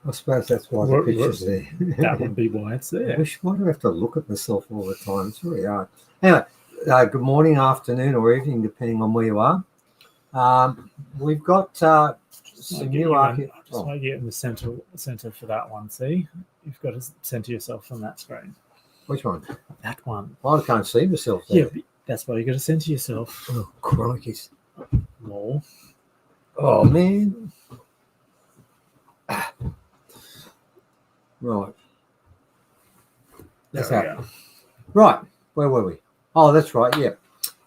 I suppose that's why the picture's there. That would be why it's there. Why do I have to look at myself all the time? It's really hard. Anyway, good morning, afternoon, or evening, depending on where you are. We've got some new architecture. Just want to get in the center for that one. See, you've got to center yourself on that screen. Which one? That one. Well, I can't see myself there. Yeah, that's why you got to center yourself. Oh, crikey. More. Oh, man. Right. That's that. Right. Where were we? Oh, that's right. Yeah.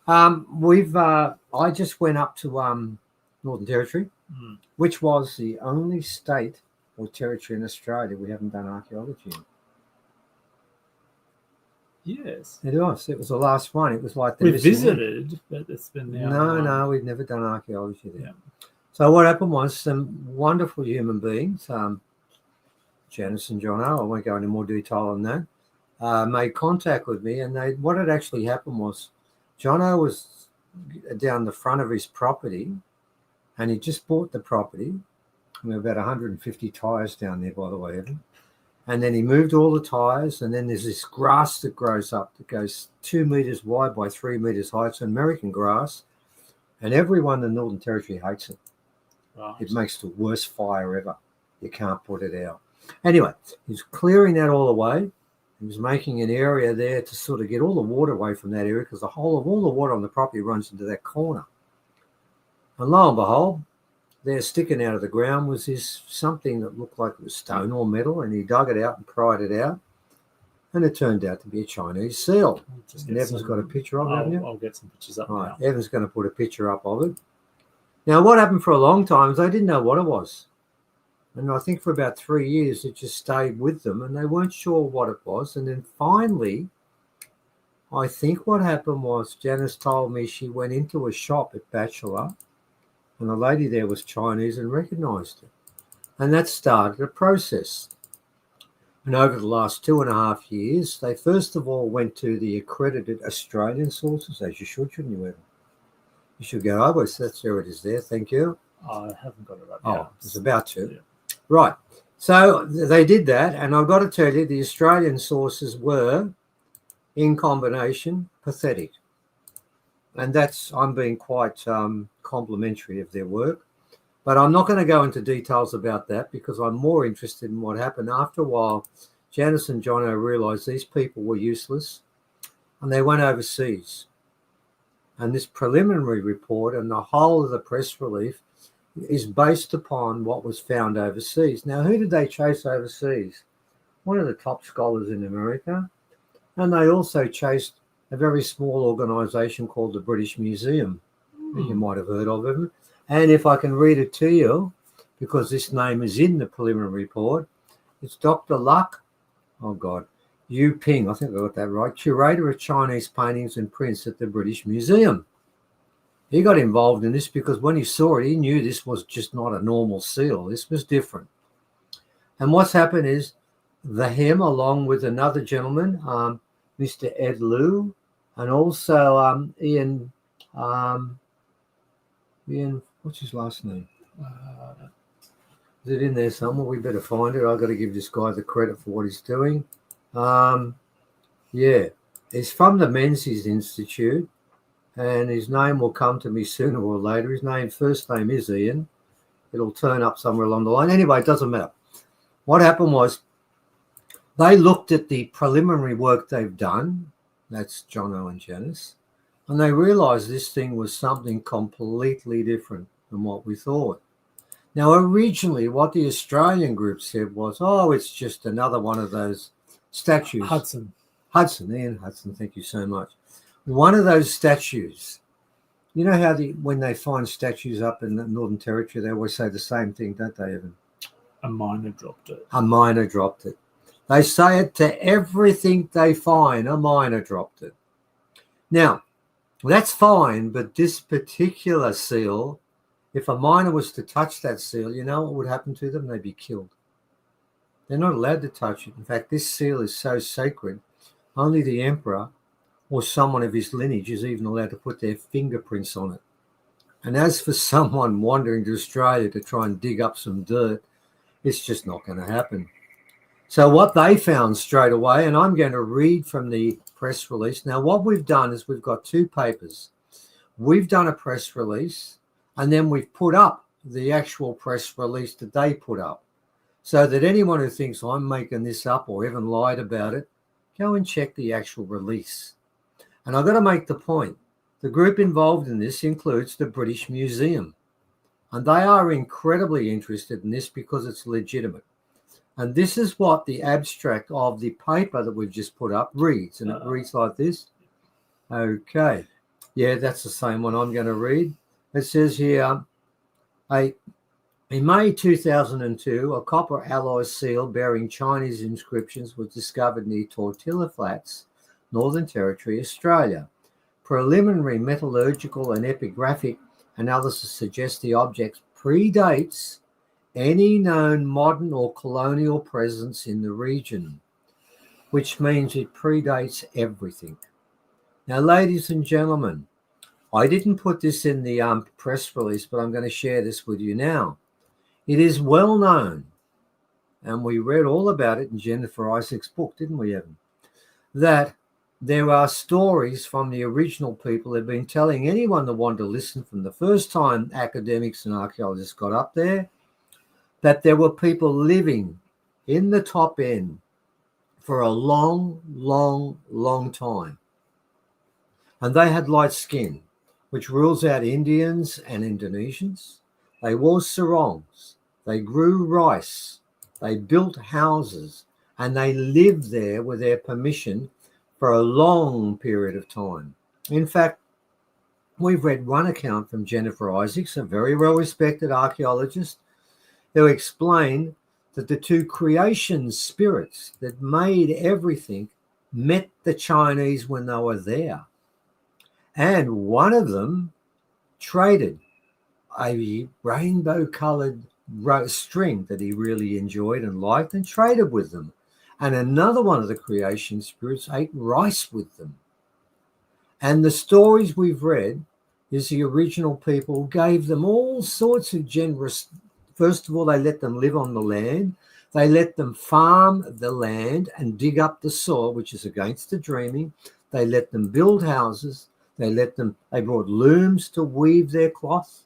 I just went up to Northern Territory, which was the only state or territory in Australia we haven't done archaeology in. Yes. It was. It was the last one. It was like we visited, but it's been now. No, we've never done archaeology there. Yeah. So what happened was some wonderful human beings, Janice and Jono, I won't go into more detail on that, made contact with me, and what had actually happened was Jono was down the front of his property, and he just bought the property. There were about 150 tyres down there, by the way, Evan. And then he moved all the tyres, and then there's this grass that grows up that goes 2 metres wide by 3 metres high. It's American grass, and everyone in the Northern Territory hates it. Right. It makes the worst fire ever. You can't put it out. Anyway, he's clearing that all away. He was making an area there to sort of get all the water away from that area, because the whole of all the water on the property runs into that corner. And lo and behold, there sticking out of the ground was this something that looked like it was stone or metal, and he dug it out and pried it out, and it turned out to be a Chinese seal. And Evan's got a picture of it, haven't you? I'll get some pictures up now. Evan's going to put a picture up of it. Now, what happened for a long time is they didn't know what it was. And I think for about 3 years, it just stayed with them, and they weren't sure what it was. And then finally, I think what happened was Janice told me she went into a shop at Bachelor, and the lady there was Chinese and recognised it. And that started a process. And over the last 2.5 years, they first of all went to the accredited Australian sources, as you should, shouldn't you, Evan? You should go over. So that's there it is there. Thank you. I haven't got it up yet. Oh, it's about to. Yeah. Right. So they did that, and I've got to tell you, the Australian sources were, in combination, pathetic. And I'm being quite complimentary of their work. But I'm not going to go into details about that, because I'm more interested in what happened. After a while, Janice and Jono realised these people were useless, and they went overseas. And this preliminary report and the whole of the press relief is based upon what was found overseas. Now, who did they chase overseas? One of the top scholars in America. And they also chased a very small organisation called the British Museum, that you might have heard of them. And if I can read it to you, because this name is in the preliminary report, it's Dr. Luck, Yu Ping, I think I got that right, curator of Chinese paintings and prints at the British Museum. He got involved in this because when he saw it, he knew this was just not a normal seal. This was different. And what's happened is the hem, along with another gentleman, Mr. Ed Liu, and also Ian, what's his last name? Is it in there somewhere? We better find it. I've got to give this guy the credit for what he's doing. He's from the Menzies Institute, and his name will come to me sooner or later. His first name is Ian. It'll turn up somewhere along the line. Anyway, it doesn't matter. What happened was they looked at the preliminary work they've done. That's Jono and Janice. And they realised this thing was something completely different than what we thought. Now, originally, what the Australian group said was, it's just another one of those statues. Hudson, Ian Hudson, thank you so much. One of those statues. You know how when they find statues up in the Northern Territory, they always say the same thing, don't they, Evan? A miner dropped it. A miner dropped it. They say it to everything they find, a miner dropped it. Now, that's fine, but this particular seal, if a miner was to touch that seal, you know what would happen to them? They'd be killed. They're not allowed to touch it. In fact, this seal is so sacred, only the emperor or someone of his lineage is even allowed to put their fingerprints on it. And as for someone wandering to Australia to try and dig up some dirt It's just not going to happen. So what they found straight away, and I'm going to read from the press release. Now, what we've done is we've got two papers. We've done a press release, and then we've put up the actual press release that they put up, so that anyone who thinks I'm making this up or even lied about it, go and check the actual release. And I've got to make the point. The group involved in this includes the British Museum, and they are incredibly interested in this because it's legitimate. And this is what the abstract of the paper that we've just put up reads, and it reads like this. Okay. Yeah, that's the same one I'm going to read. It says here, in May 2002, a copper alloy seal bearing Chinese inscriptions was discovered near Tortilla Flats, Northern Territory, Australia. Preliminary metallurgical and epigraphic analysis suggests the object predates any known modern or colonial presence in the region, which means it predates everything. Now, ladies and gentlemen, I didn't put this in the press release, but I'm going to share this with you now. It is well known, and we read all about it in Jennifer Isaac's book, didn't we, Evan? That there are stories from the original people who have been telling anyone that wanted to listen from the first time academics and archaeologists got up there, that there were people living in the top end for a long, long, long time. And they had light skin, which rules out Indians and Indonesians. They wore sarongs. They grew rice. They built houses. And they lived there with their permission for a long period of time. In fact, we've read one account from Jennifer Isaacs, a very well-respected archaeologist, who explained that the two creation spirits that made everything met the Chinese when they were there. And one of them traded a rainbow-coloured string that he really enjoyed and liked and traded with them. And another one of the creation spirits ate rice with them. And the stories we've read is the original people gave them all sorts of generous. First of all, they let them live on the land. They let them farm the land and dig up the soil, which is against the dreaming. They let them build houses. They brought looms to weave their cloth.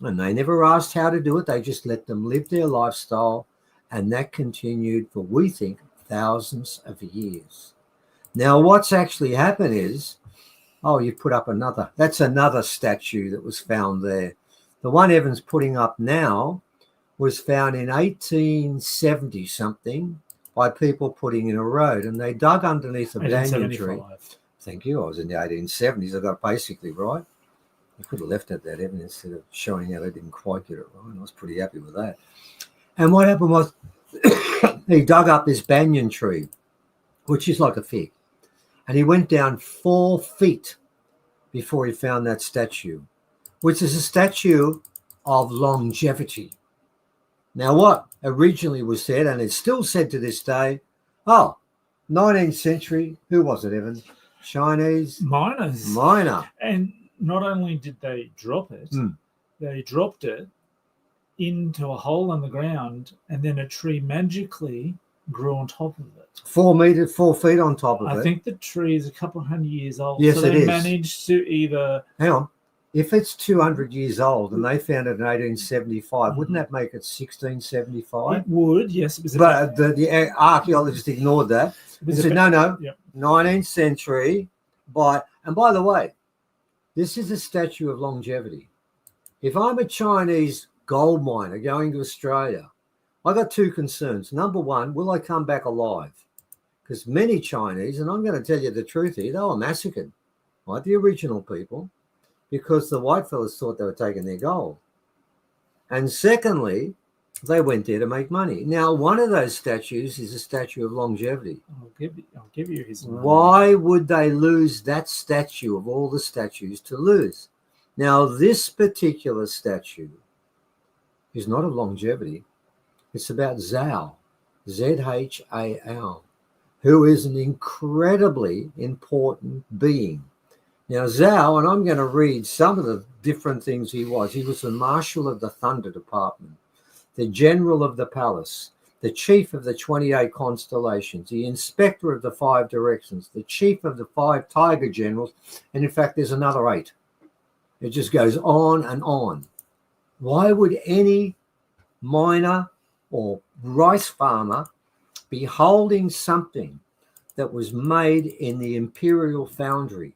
And they never asked how to do it. They just let them live their lifestyle. And that continued for, we think, thousands of years. Now, what's actually happened is, you've put up that's another statue that was found there. The one Evan's putting up now was found in 1870 something by people putting in a road, and they dug underneath a banyan tree. Thank you. I was in the 1870s. I got it basically right. I could have left it that, Evan, instead of showing out I didn't quite get it right. I was pretty happy with that. And what happened was he dug up this banyan tree, which is like a fig, and he went down 4 feet before he found that statue, which is a statue of longevity. Now, what originally was said, and it's still said to this day, 19th century, who was it, Evan? Chinese? Miner. And not only did they drop it, they dropped it into a hole in the ground, and then a tree magically grew on top of it. 4 feet on top of it. I think the tree is a couple 100 years old. Yes, so it they is. managed to either... Hang on. If it's 200 years old and they found it in 1875, wouldn't that make it 1675? It would, yes. It was but the archaeologists ignored that. They said, no, yep. 19th century. And by the way, this is a statue of longevity. If I'm a Chinese gold miner going to Australia, I got 2 concerns. Number one, will I come back alive? Because many Chinese, and I'm going to tell you the truth here, they were massacred, like the original people, because the white fellas thought they were taking their gold. And secondly, they went there to make money. Now, one of those statues is a statue of longevity. I'll give you his name. Why would they lose that statue of all the statues to lose? Now, this particular statue is not of longevity. It's about Zhao, Z-H-A-L, who is an incredibly important being. Now, Zhao, and I'm going to read some of the different things he was. He was the Marshal of the Thunder Department. the general of the palace, the chief of the 28 constellations, the inspector of the 5 directions, the chief of the 5 tiger generals, and in fact, there's another 8. It just goes on and on. Why would any miner or rice farmer be holding something that was made in the imperial foundry?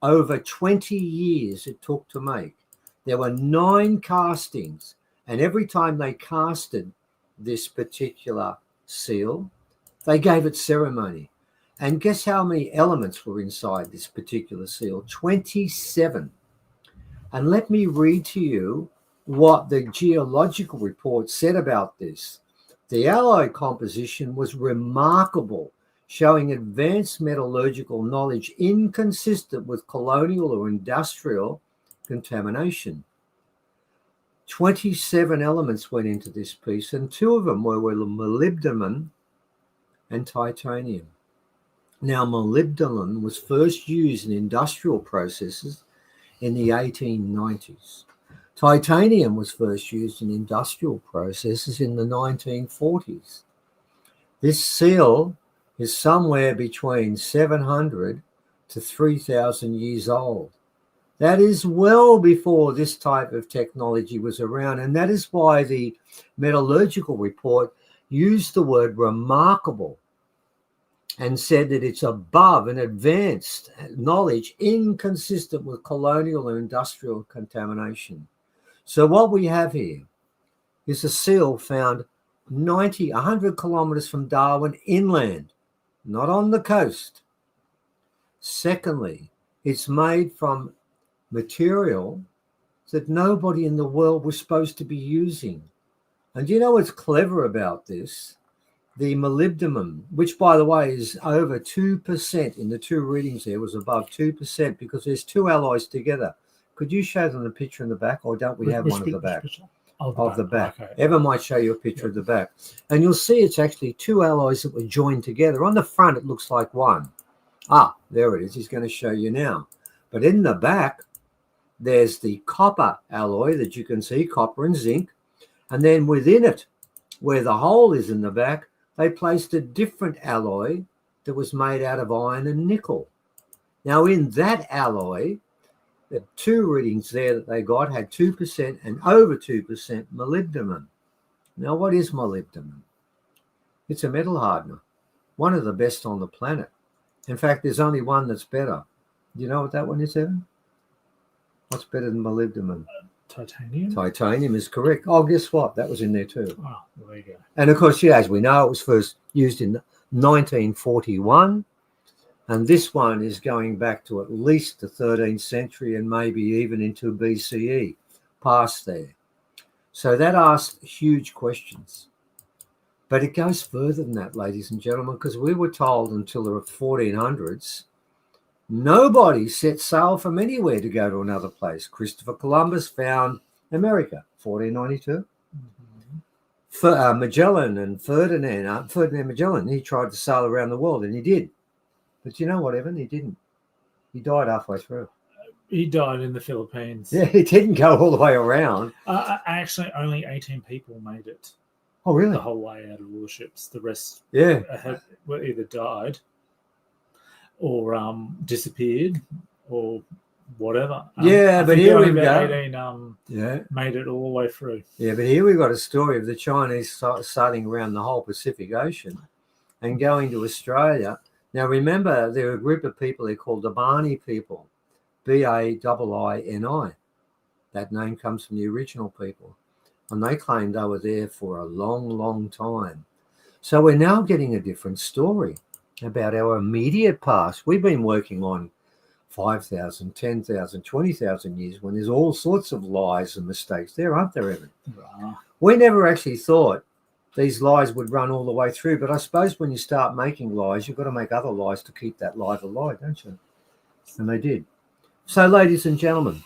Over 20 years it took to make. There were 9 castings, and every time they casted this particular seal, they gave it ceremony. And guess how many elements were inside this particular seal? 27. And let me read to you what the geological report said about this. The alloy composition was remarkable, showing advanced metallurgical knowledge inconsistent with colonial or industrial contamination. 27 elements went into this piece, and 2 of them were molybdenum and titanium. Now, molybdenum was first used in industrial processes in the 1890s. Titanium was first used in industrial processes in the 1940s. This seal is somewhere between 700 to 3,000 years old. That is well before this type of technology was around, and that is why the metallurgical report used the word remarkable and said that it's above an advanced knowledge inconsistent with colonial and industrial contamination. So what we have here is a seal found 100 kilometres from Darwin inland, not on the coast. Secondly, it's made from material that nobody in the world was supposed to be using. And you know what's clever about this? The molybdenum, which by the way is over 2% in the 2 readings there, was above 2% because there's 2 alloys together. Could you show them the picture in the back, or don't we have one of the back? Of the back. Okay. Evan might show you a picture of the back. And you'll see it's actually 2 alloys that were joined together. On the front, it looks like one. Ah, there it is. He's going to show you now. But in the back, there's the copper alloy that you can see, copper and zinc. And then within it, where the hole is in the back, they placed a different alloy that was made out of iron and nickel. Now, in that alloy, the 2 readings there that they got had 2% and over 2% molybdenum. Now, what is molybdenum? It's a metal hardener, one of the best on the planet. In fact, there's only one that's better. Do you know what that one is, Evan? What's better than molybdenum? Titanium? Titanium is correct. Oh, guess what? That was in there too. Oh, there you go. And of course, yeah, as we know, it was first used in 1941. And this one is going back to at least the 13th century and maybe even into BCE, past there. So that asks huge questions. But it goes further than that, ladies and gentlemen, because we were told until the 1400s, nobody set sail from anywhere to go to another place. Christopher Columbus found America, 1492. Magellan and Ferdinand Magellan, he tried to sail around the world, and he did. But you know what, Evan? He didn't. He died halfway through. He died in the Philippines. Yeah, he didn't go all the way around. Actually, only 18 people made it. Oh, really? The whole way out of all the ships. The rest were either died or disappeared or whatever. But here we go. 18 made it all the way through. Yeah, but here we've got a story of the Chinese sailing around the whole Pacific Ocean and going to Australia. Now, remember, there are a group of people they're called the Bani people, Baini. That name comes from the original people. And they claimed they were there for a long, long time. So we're now getting a different story about our immediate past. We've been working on 5,000, 10,000, 20,000 years when there's all sorts of lies and mistakes there, aren't there, Evan? We never actually thought these lies would run all the way through. But I suppose when you start making lies, you've got to make other lies to keep that lie alive, don't you? And they did. So, ladies and gentlemen,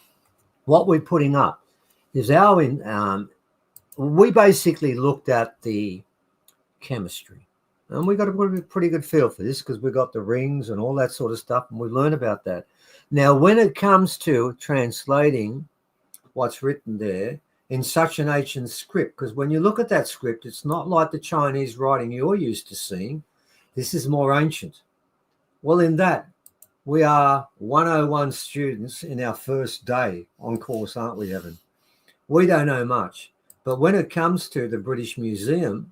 what we're putting up is we basically looked at the chemistry. And we got a pretty good feel for this because we've got the rings and all that sort of stuff, and we learn about that. Now, when it comes to translating what's written there, in such an ancient script? Because when you look at that script, it's not like the Chinese writing you're used to seeing. This is more ancient. Well, in that, we are 101 students in our first day on course, aren't we, Evan? We don't know much. But when it comes to the British Museum,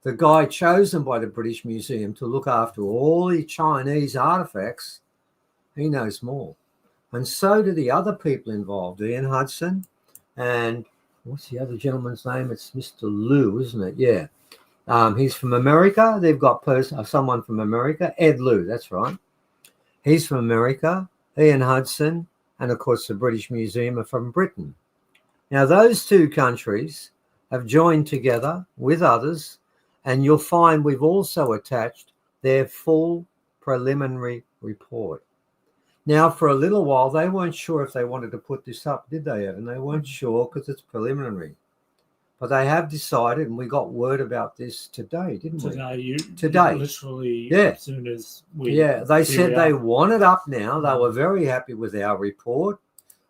the guy chosen by the British Museum to look after all the Chinese artefacts, he knows more. And so do the other people involved, Ian Hudson, and what's the other gentleman's name? It's Mr. Liu, isn't it? Yeah. He's from America. They've got someone from America, Ed Liu, that's right. He's from America, Ian Hudson, and of course the British Museum are from Britain. Now, those two countries have joined together with others, and you'll find we've also attached their full preliminary report. Now, for a little while, they weren't sure if they wanted to put this up, did they, Evan? They weren't sure because it's preliminary. But they have decided, and we got word about this today, didn't we? Today. Literally, yeah. As soon as we... Yeah, they said they want it up now. They were very happy with our report,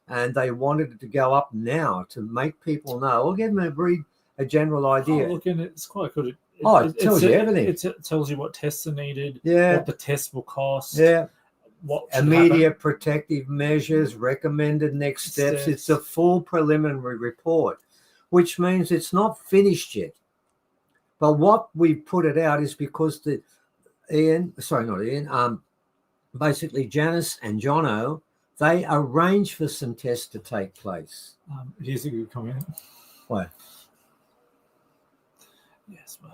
and they wanted it to go up now to make people know, or give them a general idea. Oh, look, and it's quite good. It tells you everything. It tells you what tests are needed, yeah, what the test will cost, yeah, what immediate protective measures, recommended next steps. It's a full preliminary report, which means it's not finished yet. But what we put it out is because basically Janice and Jono, they arranged for some tests to take place. Here's a good comment. Why? Yes, well.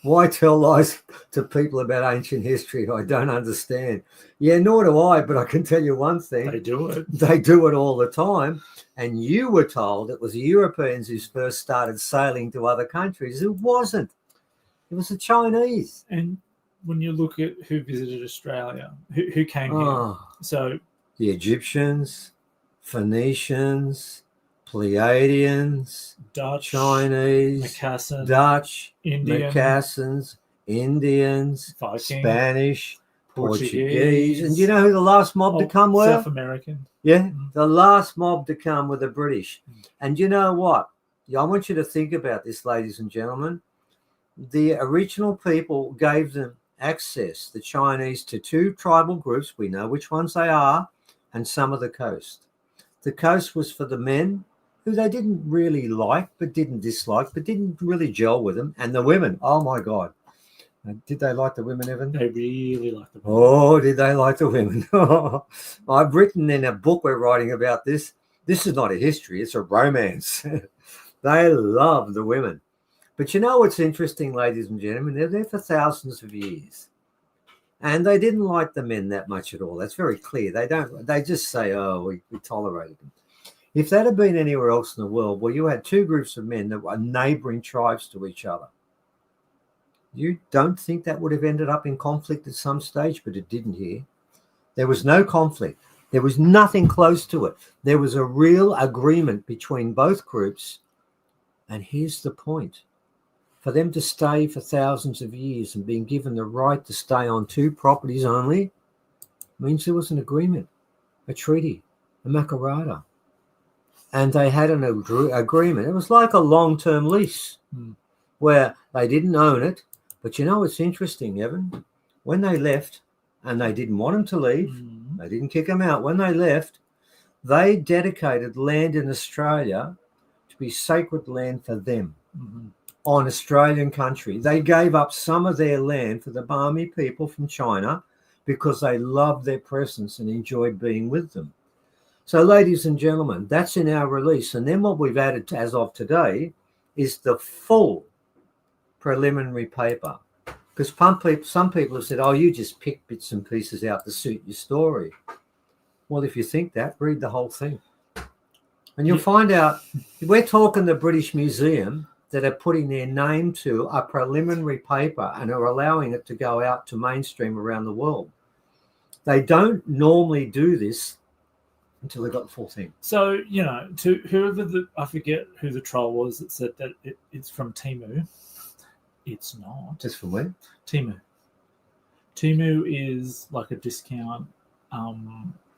Why tell lies to people about ancient history? I don't understand. Yeah, nor do I, but I can tell you one thing. They do it. They do it all the time. And you were told it was the Europeans who first started sailing to other countries. It wasn't. It was the Chinese. And when you look at who visited Australia, who came here, so the Egyptians, Phoenicians, Pleiadians, Dutch, Chinese, Macassan, Dutch, Indian, Macassans, Indians, Viking, Spanish, Portuguese. And you know who the last mob to come were? South American. Yeah, the last mob to come were the British. And you know what? I want you to think about this, ladies and gentlemen. The original people gave them access, the Chinese, to two tribal groups. We know which ones they are, and some of the coast. The coast was for the men who they didn't really like, but didn't dislike, but didn't really gel with them. And the women, oh my God. Did they like the women, Evan? They really liked the women. Oh, did they like the women? I've written in a book we're writing about this. This is not a history, it's a romance. They love the women. But you know what's interesting, ladies and gentlemen? They're there for thousands of years. And they didn't like the men that much at all. That's very clear. They just say, oh, we tolerated them. If that had been anywhere else in the world, well, you had two groups of men that were neighboring tribes to each other. You don't think that would have ended up in conflict at some stage, but it didn't here. There was no conflict. There was nothing close to it. There was a real agreement between both groups. And here's the point. For them to stay for thousands of years and being given the right to stay on two properties only means there was an agreement, a treaty, a makarata. And they had an agreement. It was like a long-term lease where they didn't own it. But you know, it's interesting, Evan. When they left, and they didn't want them to leave, they didn't kick them out. When they left, they dedicated land in Australia to be sacred land for them on Australian country. They gave up some of their land for the Barmy people from China because they loved their presence and enjoyed being with them. So, ladies and gentlemen, that's in our release. And then what we've added as of today is the full preliminary paper. Because some people have said, oh, you just pick bits and pieces out to suit your story. Well, if you think that, read the whole thing. And you'll find out, we're talking the British Museum that are putting their name to a preliminary paper and are allowing it to go out to mainstream around the world. They don't normally do this until they got the full thing. So, you know, to whoever I forget who the troll was that said that it's from Temu. It's not. It's from where? Temu. Temu is like a discount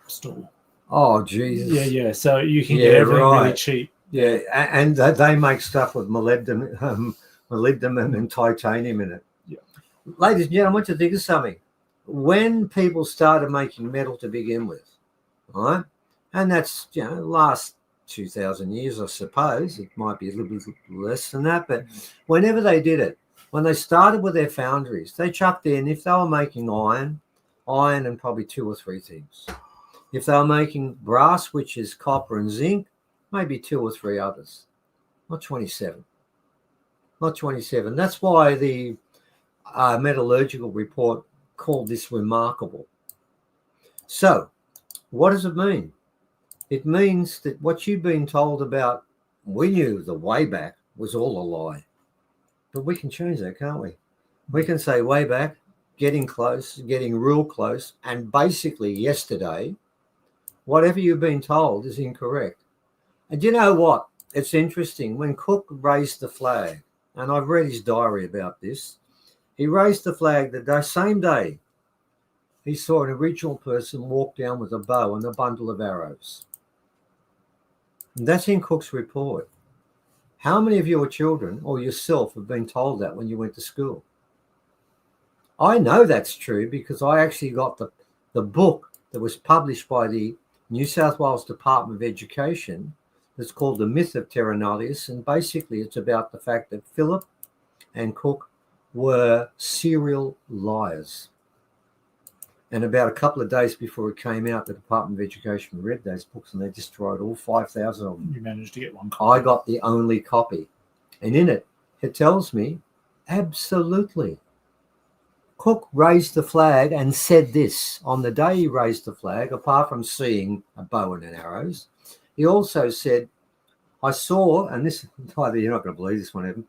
store. Oh, Jesus. Yeah. So you can get everything really cheap. Yeah, and they make stuff with molybdenum and titanium in it. Yeah. Ladies and gentlemen, I want you to think of something. When people started making metal to begin with, right, and that's, last 2,000 years, I suppose. It might be a little bit less than that, but whenever they did it, when they started with their foundries, they chucked in, if they were making iron and probably 2 or 3 things. If they were making brass, which is copper and zinc, maybe 2 or 3 others, not 27. Not 27. That's why the metallurgical report called this remarkable. So, what does it mean? It means that what you've been told about, we knew the way back, was all a lie. But we can change that, can't we? We can say way back, getting close, getting real close, and basically yesterday, whatever you've been told is incorrect. And you know what? It's interesting. When Cook raised the flag, and I've read his diary about this, he raised the flag the same day he saw an Aboriginal person walk down with a bow and a bundle of arrows. And that's in Cook's report. How many of your children or yourself have been told that when you went to school? I know that's true because I actually got the book that was published by the New South Wales Department of Education. It's called The Myth of Terra Nullius, and basically it's about the fact that Phillip and Cook were serial liars. And about a couple of days before it came out, the Department of Education read those books and they destroyed all 5,000 of them. You managed to get one copy. I got the only copy. And in it, it tells me, absolutely, Cook raised the flag and said this. On the day he raised the flag, apart from seeing a bow and arrows, he also said, I saw, and this, you're not going to believe this one, Evan,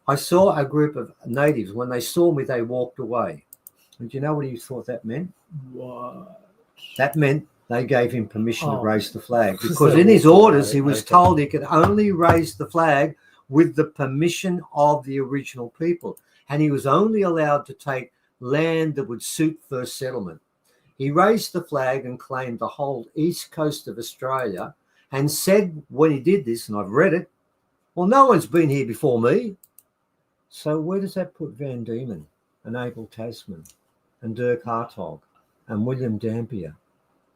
I saw a group of natives. When they saw me, they walked away. And do you know what he thought that meant? What? That meant they gave him permission to raise the flag. Because in his orders, he was told he could only raise the flag with the permission of the original people. And he was only allowed to take land that would suit first settlement. He raised the flag and claimed the whole east coast of Australia and said when he did this, and I've read it, well, no one's been here before me. So where does that put Van Diemen and Abel Tasman and Dirk Hartog and William Dampier?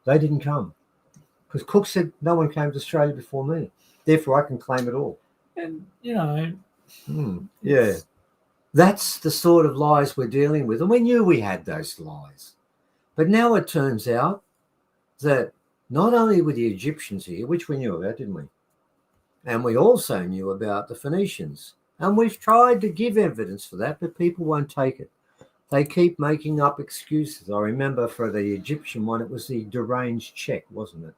They didn't come because Cook said no one came to Australia before me. Therefore, I can claim it all. And, yeah, that's the sort of lies we're dealing with. And we knew we had those lies. But now it turns out that not only were the Egyptians here, which we knew about, didn't we? And we also knew about the Phoenicians. And we've tried to give evidence for that, but people won't take it. They keep making up excuses. I remember for the Egyptian one, it was the deranged Czech, wasn't it?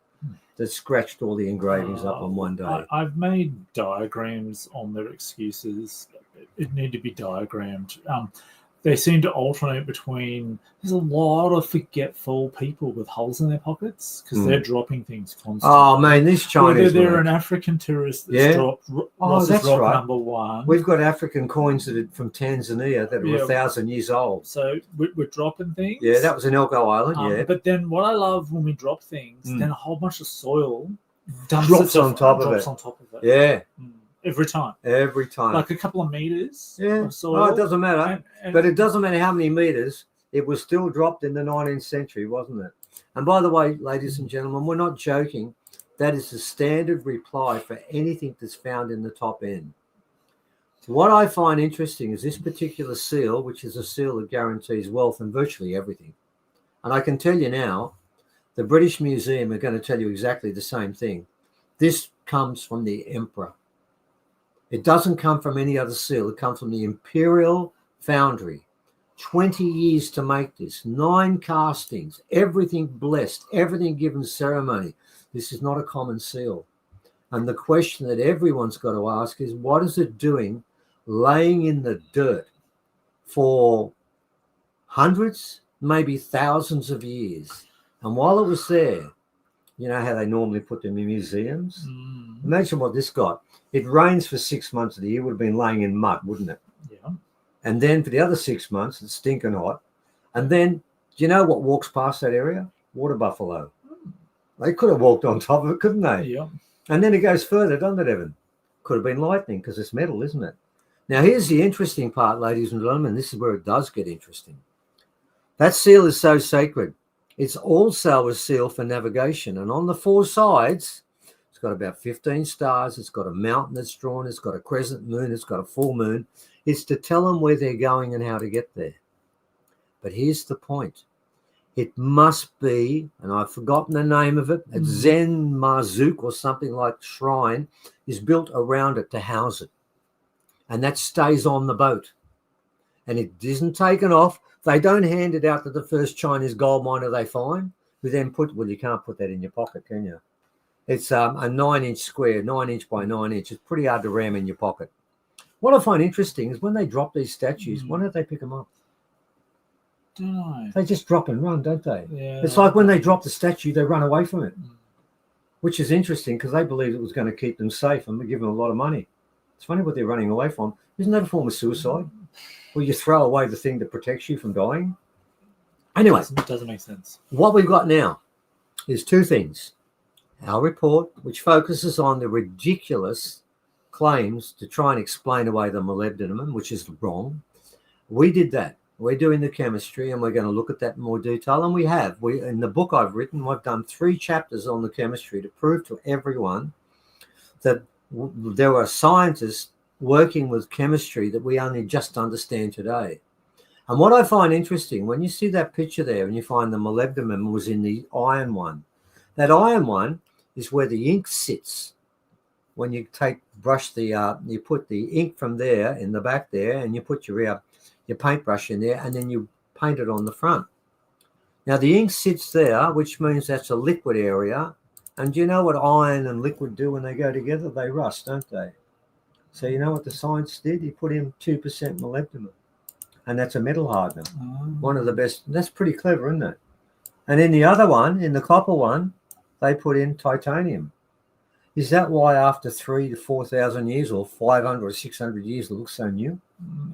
That scratched all the engravings up on one day. I've made diagrams on their excuses. It need to be diagrammed. They seem to alternate between, there's a lot of forgetful people with holes in their pockets because they're dropping things constantly. Oh, man, this Chinese... Whether they're an African tourist that's dropped Ross's rock right. number 1. We've got African coins that are from Tanzania that are 1,000 years old. So we're dropping things. Yeah, that was in Elgo Island, But then what I love when we drop things, then a whole bunch of soil drops on top of it. Yeah. Every time. Like a couple of meters of soil. Oh, it doesn't matter. But it doesn't matter how many meters. It was still dropped in the 19th century, wasn't it? And by the way, ladies and gentlemen, we're not joking. That is the standard reply for anything that's found in the top end. What I find interesting is this particular seal, which is a seal that guarantees wealth and virtually everything. And I can tell you now, the British Museum are going to tell you exactly the same thing. This comes from the emperor. It doesn't come from any other seal. It comes from the Imperial Foundry. 20 years to make this. 9 castings. Everything blessed. Everything given ceremony. This is not a common seal. And the question that everyone's got to ask is, what is it doing laying in the dirt for hundreds, maybe thousands of years? And while it was there, you know how they normally put them in museums? Imagine what this got. It rains for 6 months of the year, would have been laying in mud, wouldn't it? Yeah. And then for the other 6 months, it's stinking hot. And then, do you know what walks past that area? Water buffalo. They could have walked on top of it, couldn't they? Yeah. And then it goes further, doesn't it, Evan? Could have been lightning because it's metal, isn't it? Now, here's the interesting part, ladies and gentlemen. This is where it does get interesting. That seal is so sacred. It's also a seal for navigation. And on the four sides, it's got about 15 stars. It's got a mountain that's drawn. It's got a crescent moon. It's got a full moon. It's to tell them where they're going and how to get there. But here's the point. It must be, and I've forgotten the name of it, a Zen Marzuk or something like shrine is built around it to house it. And that stays on the boat. And it isn't taken off. They don't hand it out to the first Chinese gold miner they find, who then well, you can't put that in your pocket, can you? It's a 9-inch square, 9-inch by 9-inch. It's pretty hard to ram in your pocket. What I find interesting is when they drop these statues, why don't they pick them up? Don't know. They just drop and run, don't they? Yeah. It's like when they drop the statue, they run away from it, which is interesting because they believed it was going to keep them safe and give them a lot of money. It's funny what they're running away from. Isn't that a form of suicide? Where you throw away the thing that protects you from dying? Anyway. It doesn't make sense. What we've got now is two things. Our report, which focuses on the ridiculous claims to try and explain away the molybdenum, which is wrong. We did that. We're doing the chemistry and we're going to look at that in more detail. And we have. In the book I've written, I've done 3 chapters on the chemistry to prove to everyone that there are scientists working with chemistry that we only just understand today. And what I find interesting, when you see that picture there and you find the molybdenum was in the iron one, that iron one is where the ink sits. When you you put the ink from there in the back there and you put your paintbrush in there and then you paint it on the front. Now the ink sits there, which means that's a liquid area. And do you know what iron and liquid do when they go together? They rust, don't they? So you know what the science did? He put in 2% molybdenum. And that's a metal hardener. One of the best. That's pretty clever, isn't it? And in the other one, in the copper one, they put in titanium. Is that why after 3,000 to 4,000 years or 500 or 600 years it looks so new?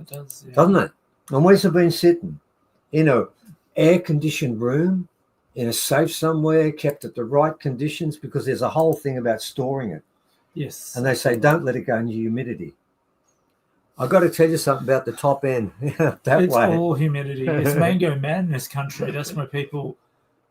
It does, yeah. Doesn't it? And where's it been sitting? In a air-conditioned room, in a safe somewhere, kept at the right conditions, because there's a whole thing about storing it. Yes. And they say, don't let it go into humidity. I've got to tell you something about the top end. It's all humidity. It's mango man in this country. That's why people,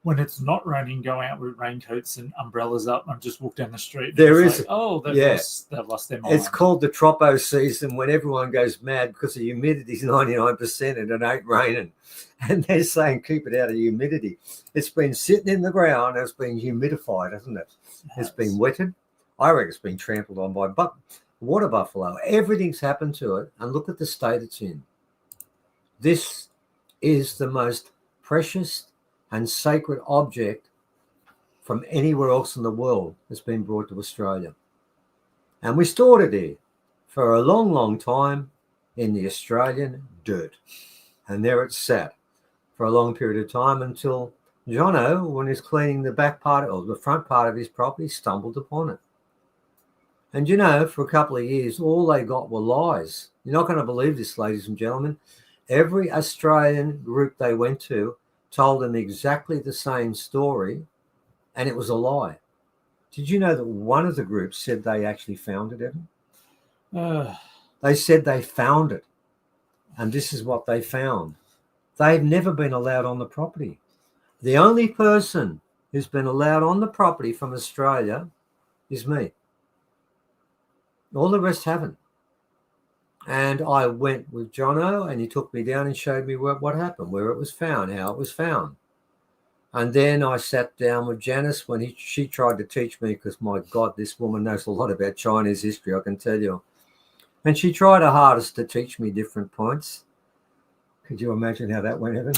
when it's not raining, go out with raincoats and umbrellas up and just walk down the street. There is. Like, they've lost their mind. It's called the tropo season, when everyone goes mad because the humidity is 99% and it ain't raining. And they're saying keep it out of humidity. It's been sitting in the ground. It's been humidified, hasn't it? It's been wetted. I reckon it's been trampled on by water buffalo. Everything's happened to it. And look at the state it's in. This is the most precious and sacred object from anywhere else in the world that's been brought to Australia. And we stored it here for a long, long time in the Australian dirt. And there it sat for a long period of time until Jono, when he's cleaning the back part or the front part of his property, stumbled upon it. And you know, for a couple of years, all they got were lies. You're not going to believe this, ladies and gentlemen. Every Australian group they went to told them exactly the same story, and it was a lie. Did you know that one of the groups said they actually found it, Evan? They said they found it, and this is what they found. They've never been allowed on the property. The only person who's been allowed on the property from Australia is me. All the rest haven't. And I went with Jono and he took me down and showed me what happened, where it was found, how it was found. And then I sat down with Janice when she tried to teach me, because my God, this woman knows a lot about Chinese history, I can tell you. And she tried her hardest to teach me different points. Could you imagine how that went, Evan?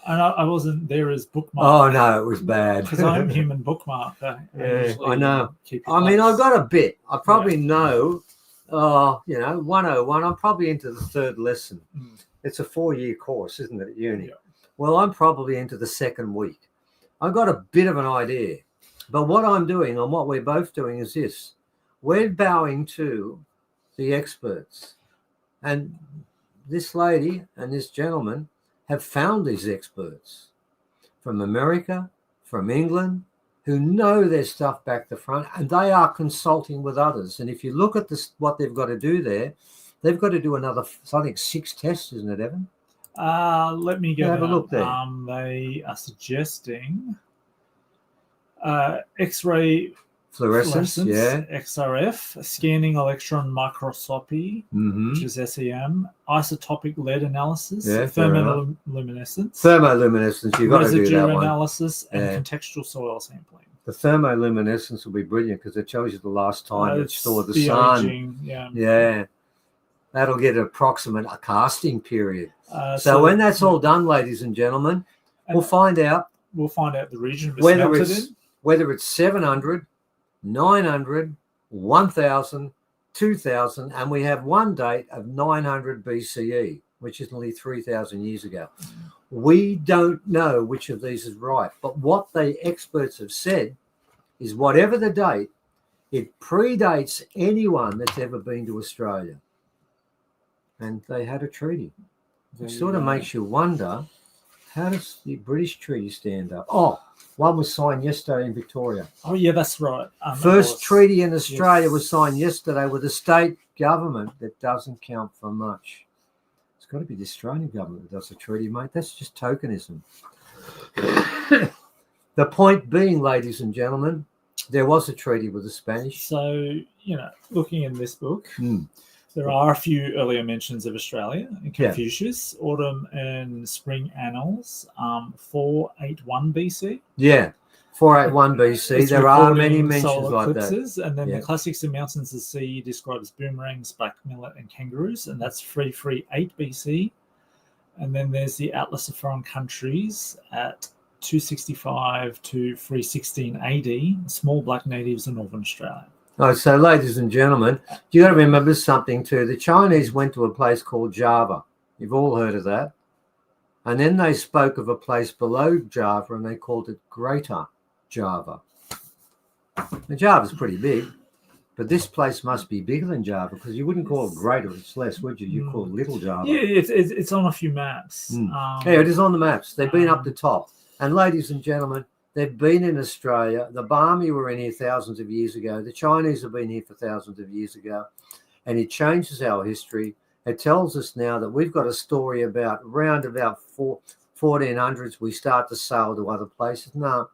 And I wasn't there as bookmark. Oh, no, it was bad. Because I'm human bookmark. Yeah, I know. I mean, I've got a bit. I probably know, 101. I'm probably into the 3rd lesson. It's a 4-year course, isn't it, at uni? Yeah. Well, I'm probably into the 2nd week. I've got a bit of an idea. But what I'm doing and what we're both doing is this. We're bowing to the experts. And this lady and this gentleman have found these experts from America, from England, who know their stuff back to front, and they are consulting with others. And if you look at this, what they've got to do there, they've got to do another, I think, 6 tests, isn't it, Evan? Let me get have a look there. They are suggesting X-ray Fluorescence, yeah. XRF, scanning electron microscopy, which is SEM, isotopic lead analysis, Yeah, thermoluminescence. Thermoluminescence, you've got to do that one. Analysis and contextual soil sampling. The thermoluminescence will be brilliant because it tells you the last time it stored the sun. Aging, yeah. That'll get an approximate casting period. So when that's all done, ladies and gentlemen, we'll find out. We'll find out the region whether it's 700, 900, 1000, 2000, and we have one date of 900 BCE, which is nearly 3,000 years ago. We don't know which of these is right, but what the experts have said is whatever the date, it predates anyone that's ever been to Australia. And they had a treaty. It sort of makes you wonder, how does the British treaty stand up? Oh, one was signed yesterday in Victoria. Oh, yeah, that's right. First treaty in Australia was signed yesterday with a state government that doesn't count for much. It's got to be the Australian government that does the treaty, mate. That's just tokenism. The point being, ladies and gentlemen, there was a treaty with the Spanish. So, looking in this book, there are a few earlier mentions of Australia and Confucius, Autumn and Spring Annals, 481 BC. Yeah, 481 BC. There are many mentions like eclipses, that. And then the Classics of Mountains and Sea describes boomerangs, black millet, and kangaroos, and that's 338 BC. And then there's the Atlas of Foreign Countries at 265 to 316 AD, small black natives in Northern Australia. Oh, so ladies and gentlemen, you got to remember something too. The Chinese went to a place called Java. You've all heard of that. And then they spoke of a place below Java and they called it Greater Java. Now, Java's pretty big, but this place must be bigger than Java because you wouldn't call it greater, it's less, would you? You call it Little Java. Yeah, it's on a few maps. Yeah, it is on the maps. They've been up the top. And ladies and gentlemen, they've been in Australia. The Barmy were in here thousands of years ago. The Chinese have been here for thousands of years ago. And it changes our history. It tells us now that we've got a story about around about 1400s. We start to sail to other places. No.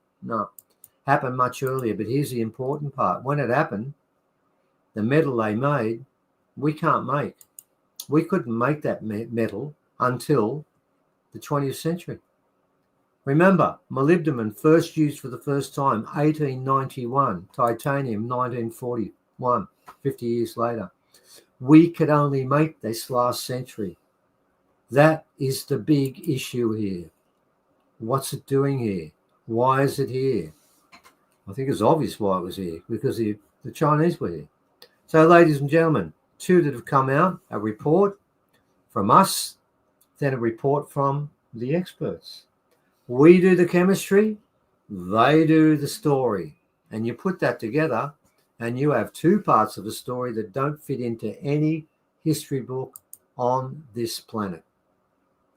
Happened much earlier. But here's the important part. When it happened, the metal they made, we can't make. We couldn't make that metal until the 20th century. Remember, molybdenum first used for the first time, 1891, titanium, 1941, 50 years later. We could only make this last century. That is the big issue here. What's it doing here? Why is it here? I think it's obvious why it was here, because the Chinese were here. So, ladies and gentlemen, 2 that have come out, a report from us, then a report from the experts. We do the chemistry, they do the story. And you put that together and you have 2 parts of a story that don't fit into any history book on this planet.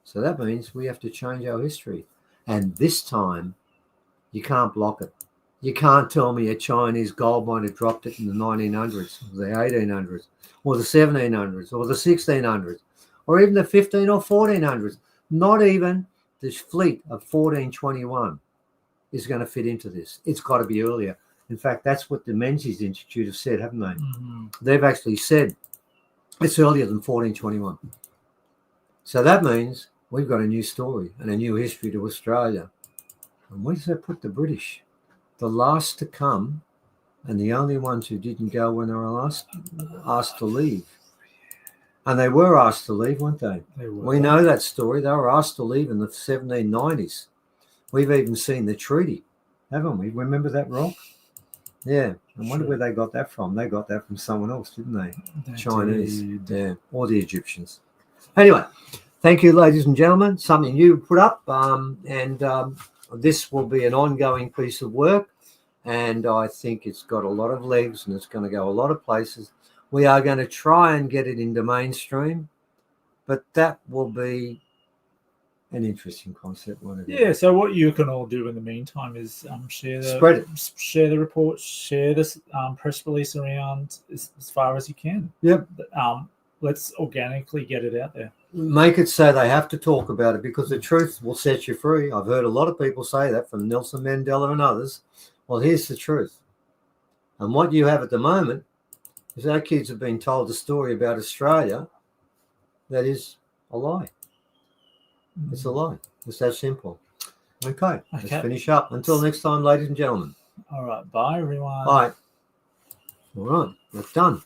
So that means we have to change our history. And this time, you can't block it. You can't tell me a Chinese gold miner dropped it in the 1900s, or the 1800s, or the 1700s, or the 1600s, or even the 15 or 1400s. Not even this fleet of 1421 is going to fit into this. It's got to be earlier. In fact, that's what the Menzies Institute have said, haven't they? They've actually said it's earlier than 1421. So that means we've got a new story and a new history to Australia. And where does that put the British? The last to come and the only ones who didn't go when they were asked to leave. And they were asked to leave, weren't they? We know that story. They were asked to leave in the 1790s. We've even seen the treaty, haven't we? Remember that rock? Yeah. I wonder where they got that from. They got that from someone else, didn't they? Chinese. Yeah. Or the Egyptians. Anyway, thank you, ladies and gentlemen. Something you put up. This will be an ongoing piece of work. And I think it's got a lot of legs and it's going to go a lot of places. We are going to try and get it into mainstream, but that will be an interesting concept. Whatever. Yeah. So what you can all do in the meantime is Spread it. share the report, share this press release around as far as you can. Yep. Let's organically get it out there. Make it so they have to talk about it, because the truth will set you free. I've heard a lot of people say that, from Nelson Mandela and others. Well, here's the truth. And what you have at the moment is our kids have been told a story about Australia that is a lie. It's a lie. It's that simple. Okay. Let's finish up. Until next time, ladies and gentlemen. All right. Bye, everyone. Bye. All right. That's done.